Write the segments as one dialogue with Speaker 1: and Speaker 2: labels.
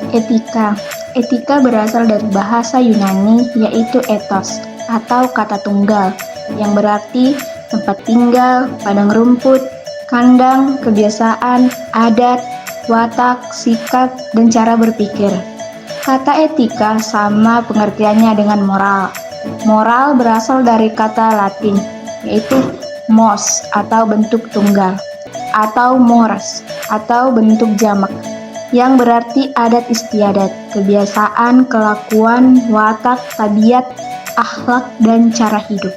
Speaker 1: Etika. Etika berasal dari bahasa Yunani yaitu ethos atau kata tunggal yang berarti tempat tinggal, padang rumput, kandang, kebiasaan, adat, watak, sikap, dan cara berpikir. Kata etika sama pengertiannya dengan moral. Moral berasal dari kata Latin yaitu mos atau bentuk tunggal atau mores atau bentuk jamak yang berarti adat istiadat, kebiasaan, kelakuan, watak, tabiat, akhlak, dan cara hidup.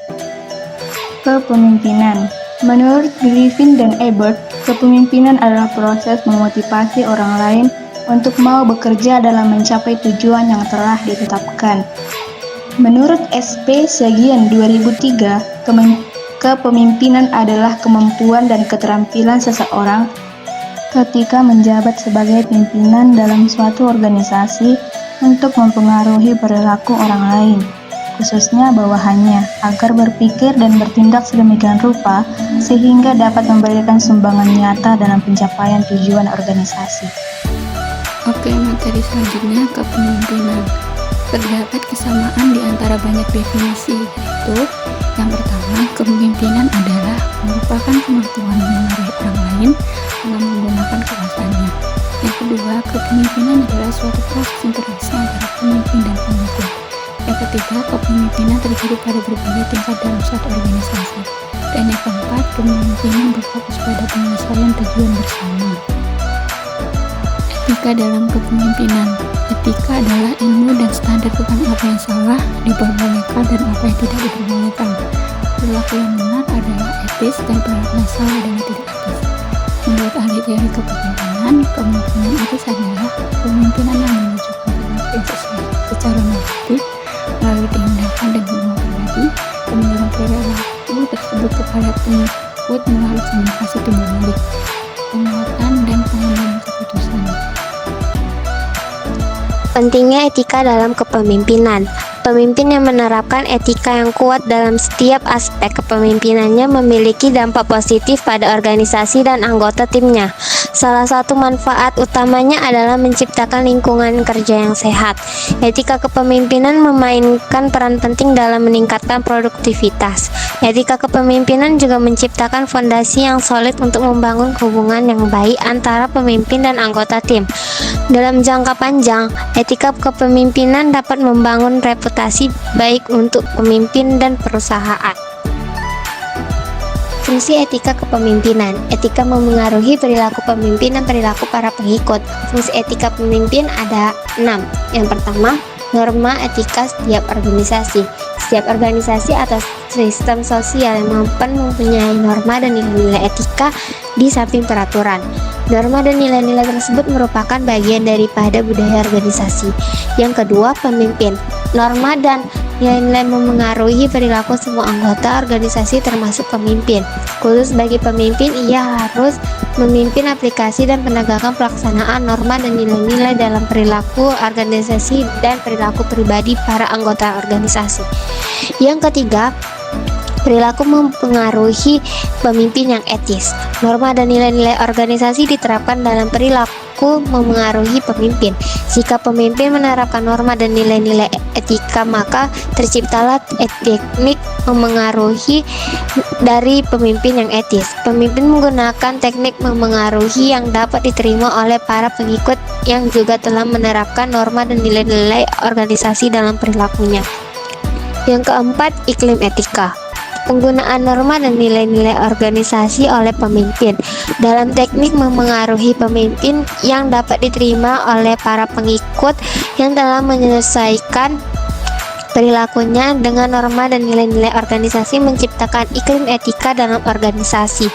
Speaker 1: Kepemimpinan. Menurut Griffin dan Ebert, kepemimpinan adalah proses memotivasi orang lain untuk mau bekerja dalam mencapai tujuan yang telah ditetapkan. Menurut SP Sagian 2003, kepemimpinan adalah kemampuan dan keterampilan seseorang ketika menjabat sebagai pimpinan dalam suatu organisasi untuk mempengaruhi perilaku orang lain, khususnya bawahannya, agar berpikir dan bertindak sedemikian rupa sehingga dapat memberikan sumbangan nyata dalam pencapaian tujuan organisasi.
Speaker 2: Oke, materi selanjutnya kepemimpinan. Terdapat kesamaan di antara banyak definisi, yaitu yang pertama, kepemimpinan adalah merupakan kemampuan mengaruhi orang lain dengan menggunakan kekuasaannya. Yang kedua, kepemimpinan adalah suatu proses interaksi antara pemimpin dan pengikut. Yang ketiga, kepemimpinan terjadi pada berbagai tingkat dalam suatu organisasi. Dan yang keempat, kepemimpinan berfokus pada penyelesaian tujuan bersama. Etika dalam kepemimpinan. Etika adalah ilmu dan standar tentang apa yang salah, diperbolehkan, dan apa yang tidak diperbolehkan. Perilaku yang benar adalah etis dan perilaku yang salah adalah tidak etis. Menurut ahli teori kepemimpinan, kepemimpinan etis adalah kepemimpinan yang menunjukkan perilaku yang sesuai secara normatif melalui tindakan dan hubungan pribadi, dan mendorong perilaku tersebut kepada pengikut melalui komunikasi timbal balik, penguatan, dan pengambilan keputusan.
Speaker 3: Pentingnya etika dalam kepemimpinan. Pemimpin yang menerapkan etika yang kuat dalam setiap aspek kepemimpinannya memiliki dampak positif pada organisasi dan anggota timnya. Salah satu manfaat utamanya adalah menciptakan lingkungan kerja yang sehat. Etika kepemimpinan memainkan peran penting dalam meningkatkan produktivitas. Etika kepemimpinan juga menciptakan fondasi yang solid untuk membangun hubungan yang baik antara pemimpin dan anggota tim. Dalam jangka panjang, etika kepemimpinan dapat membangun reputasi baik untuk pemimpin dan perusahaan. Fungsi etika kepemimpinan. Etika memengaruhi perilaku pemimpin dan perilaku para pengikut. Fungsi etika pemimpin ada 6. Yang pertama, norma etika setiap organisasi. Setiap organisasi atau sistem sosial yang mempunyai norma dan nilai-nilai etika di samping peraturan. Norma dan nilai-nilai tersebut merupakan bagian daripada budaya organisasi. Yang kedua, pemimpin. Norma dan nilai-nilai memengaruhi perilaku semua anggota organisasi termasuk pemimpin. Khusus bagi pemimpin, ia harus memimpin aplikasi dan penegakan pelaksanaan norma dan nilai-nilai dalam perilaku organisasi dan perilaku pribadi para anggota organisasi. Yang ketiga, perilaku mempengaruhi pemimpin yang etis. Norma dan nilai-nilai organisasi diterapkan dalam perilaku memengaruhi pemimpin. Jika pemimpin menerapkan norma dan nilai-nilai etika, maka terciptalah teknik memengaruhi dari pemimpin yang etis. Pemimpin menggunakan teknik memengaruhi yang dapat diterima oleh para pengikut yang juga telah menerapkan norma dan nilai-nilai organisasi dalam perilakunya. Yang keempat, iklim etika. Penggunaan norma dan nilai-nilai organisasi oleh pemimpin dalam teknik memengaruhi pemimpin yang dapat diterima oleh para pengikut yang telah menyelesaikan perilakunya dengan norma dan nilai-nilai organisasi menciptakan iklim etika dalam organisasi.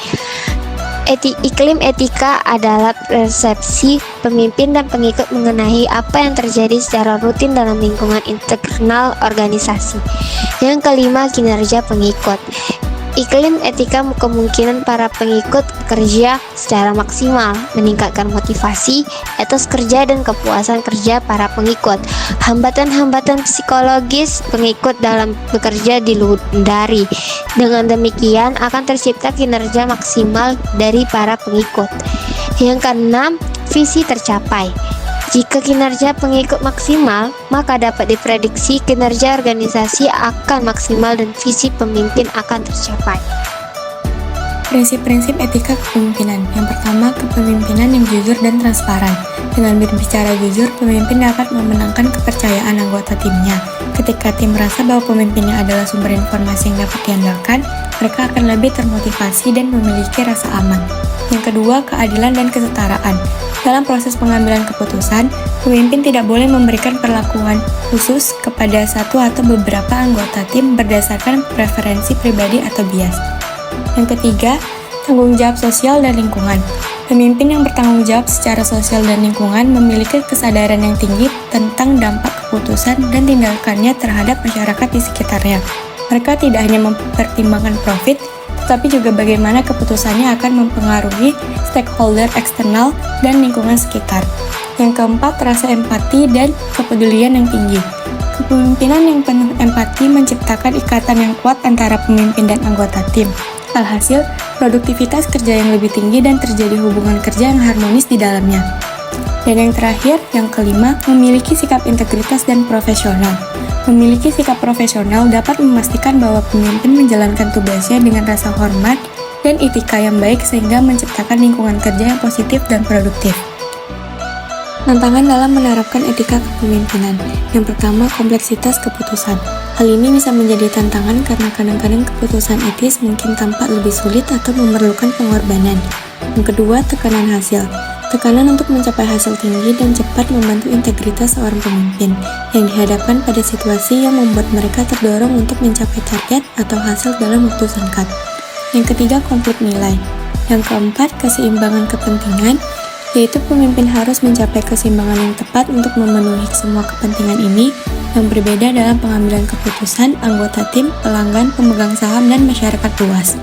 Speaker 3: Iklim etika adalah persepsi pemimpin dan pengikut mengenai apa yang terjadi secara rutin dalam lingkungan internal organisasi. Yang kelima, kinerja pengikut. Iklim etika kemungkinan para pengikut bekerja secara maksimal, meningkatkan motivasi, etos kerja dan kepuasan kerja para pengikut. Hambatan-hambatan psikologis pengikut dalam bekerja dihindari. Dengan demikian akan tercipta kinerja maksimal dari para pengikut. Yang keenam, visi tercapai. Jika kinerja pengikut maksimal, maka dapat diprediksi kinerja organisasi akan maksimal dan visi pemimpin akan tercapai.
Speaker 4: Prinsip-prinsip etika kepemimpinan. Yang pertama, kepemimpinan yang jujur dan transparan. Dengan berbicara jujur, pemimpin dapat memenangkan kepercayaan anggota timnya. Ketika tim merasa bahwa pemimpinnya adalah sumber informasi yang dapat diandalkan, mereka akan lebih termotivasi dan memiliki rasa aman. Yang kedua, keadilan dan kesetaraan. Dalam proses pengambilan keputusan, pemimpin tidak boleh memberikan perlakuan khusus kepada satu atau beberapa anggota tim berdasarkan preferensi pribadi atau bias. Yang ketiga, tanggung jawab sosial dan lingkungan. Pemimpin yang bertanggung jawab secara sosial dan lingkungan memiliki kesadaran yang tinggi tentang dampak keputusan dan tindakannya terhadap masyarakat di sekitarnya. Mereka tidak hanya mempertimbangkan profit, tetapi juga bagaimana keputusannya akan mempengaruhi stakeholder eksternal dan lingkungan sekitar. Yang keempat, rasa empati dan kepedulian yang tinggi. Kepemimpinan yang penuh empati menciptakan ikatan yang kuat antara pemimpin dan anggota tim. Alhasil, produktivitas kerja yang lebih tinggi dan terjadi hubungan kerja yang harmonis di dalamnya. Dan yang terakhir, yang kelima, memiliki sikap integritas dan profesional. Memiliki sikap profesional dapat memastikan bahwa pemimpin menjalankan tugasnya dengan rasa hormat dan etika yang baik sehingga menciptakan lingkungan kerja yang positif dan produktif. Tantangan dalam menerapkan etika kepemimpinan. Yang pertama, kompleksitas keputusan. Hal ini bisa menjadi tantangan karena kadang-kadang keputusan etis mungkin tampak lebih sulit atau memerlukan pengorbanan. Yang kedua, tekanan hasil. Tekanan untuk mencapai hasil tinggi dan cepat membantu integritas seorang pemimpin yang dihadapkan pada situasi yang membuat mereka terdorong untuk mencapai target atau hasil dalam waktu singkat. Yang ketiga, konflik nilai. Yang keempat, keseimbangan kepentingan, yaitu pemimpin harus mencapai keseimbangan yang tepat untuk memenuhi semua kepentingan ini yang berbeda dalam pengambilan keputusan, anggota tim, pelanggan, pemegang saham, dan masyarakat luas.